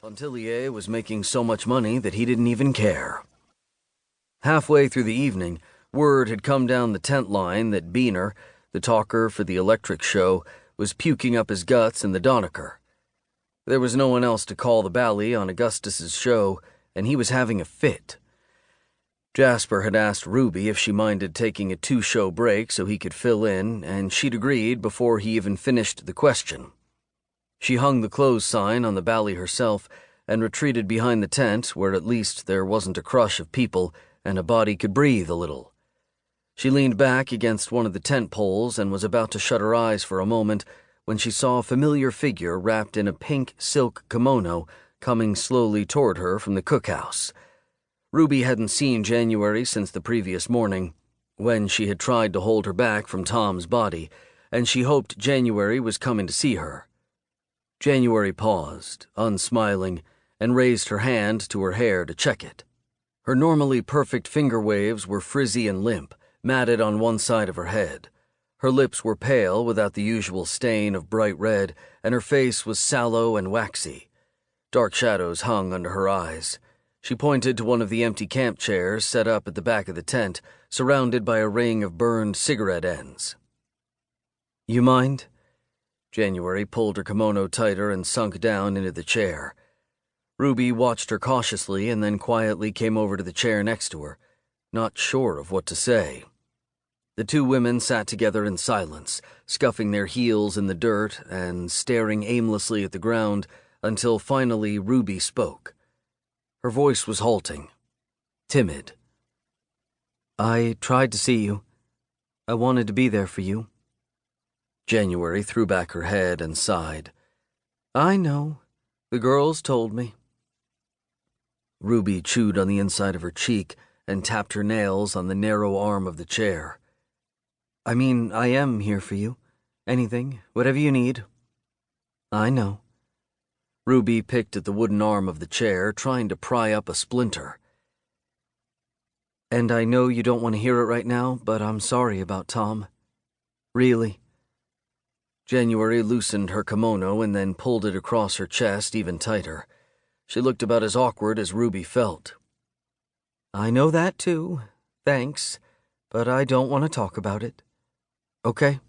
Pontilliar was making so much money that he didn't even care. Halfway through the evening, word had come down the tent line that Beener, the talker for the electric show, was puking up his guts in the Donaker. There was no one else to call the bally on Augustus's show, and he was having a fit. Jasper had asked Ruby if she minded taking a 2-show break so he could fill in, and she'd agreed before he even finished the question. She hung the close sign on the bally herself and retreated behind the tent where at least there wasn't a crush of people and a body could breathe a little. She leaned back against one of the tent poles and was about to shut her eyes for a moment when she saw a familiar figure wrapped in a pink silk kimono coming slowly toward her from the cookhouse. Ruby hadn't seen January since the previous morning, when she had tried to hold her back from Tom's body, and she hoped January was coming to see her. January paused, unsmiling, and raised her hand to her hair to check it. Her normally perfect finger waves were frizzy and limp, matted on one side of her head. Her lips were pale without the usual stain of bright red, and her face was sallow and waxy. Dark shadows hung under her eyes. She pointed to one of the empty camp chairs set up at the back of the tent, surrounded by a ring of burned cigarette ends. "You mind?" January pulled her kimono tighter and sunk down into the chair. Ruby watched her cautiously and then quietly came over to the chair next to her, not sure of what to say. The two women sat together in silence, scuffing their heels in the dirt and staring aimlessly at the ground until finally Ruby spoke. Her voice was halting, timid. "I tried to see you. I wanted to be there for you." January threw back her head and sighed. "I know. The girls told me." Ruby chewed on the inside of her cheek and tapped her nails on the narrow arm of the chair. "I mean, I am here for you. Anything, whatever you need." "I know." Ruby picked at the wooden arm of the chair, trying to pry up a splinter. "And I know you don't want to hear it right now, but I'm sorry about Tom. Really." January loosened her kimono and then pulled it across her chest even tighter. She looked about as awkward as Ruby felt. "I know that too, thanks, but I don't want to talk about it. Okay?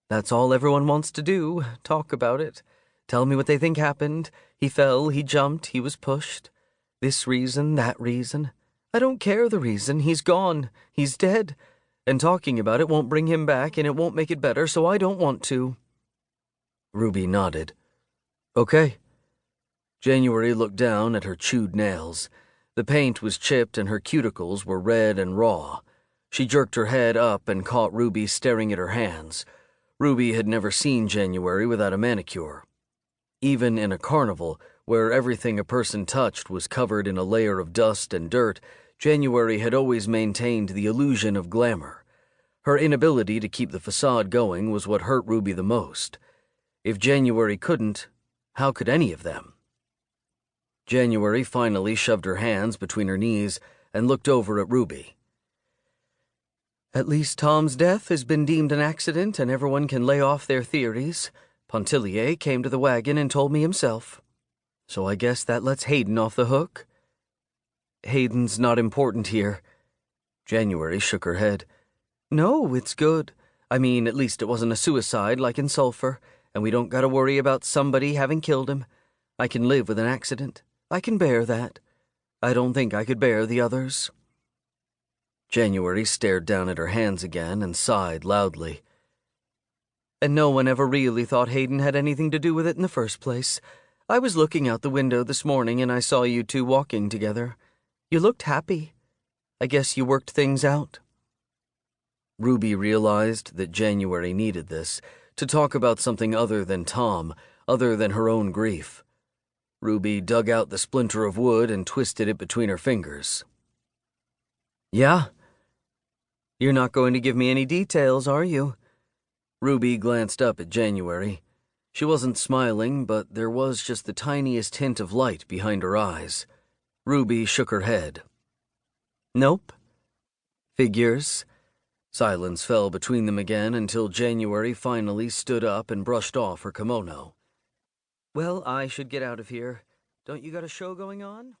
That's all everyone wants to do, talk about it. Tell me what they think happened. He fell, he jumped, he was pushed. This reason, that reason. I don't care the reason, he's gone, he's dead. And talking about it won't bring him back and it won't make it better, so I don't want to." Ruby nodded. "Okay." January looked down at her chewed nails. The paint was chipped and her cuticles were red and raw. She jerked her head up and caught Ruby staring at her hands. Ruby had never seen January without a manicure. Even in a carnival, where everything a person touched was covered in a layer of dust and dirt, January had always maintained the illusion of glamour. Her inability to keep the facade going was what hurt Ruby the most. If January couldn't, how could any of them? January finally shoved her hands between her knees and looked over at Ruby. "At least Tom's death has been deemed an accident and everyone can lay off their theories. Pontilliar came to the wagon and told me himself. So I guess that lets Hayden off the hook." "Hayden's not important here." January shook her head. "No, it's good. I mean, at least it wasn't a suicide like in Sulphur, and we don't gotta worry about somebody having killed him. I can live with an accident. I can bear that. I don't think I could bear the others." January stared down at her hands again and sighed loudly. "And no one ever really thought Hayden had anything to do with it in the first place. I was looking out the window this morning and I saw you two walking together. You looked happy. I guess you worked things out." Ruby realized that January needed this, to talk about something other than Tom, other than her own grief. Ruby dug out the splinter of wood and twisted it between her fingers. "Yeah? You're not going to give me any details, are you?" Ruby glanced up at January. She wasn't smiling, but there was just the tiniest hint of light behind her eyes. Ruby shook her head. "Nope." "Figures?" Silence fell between them again until January finally stood up and brushed off her kimono. "Well, I should get out of here. Don't you got a show going on?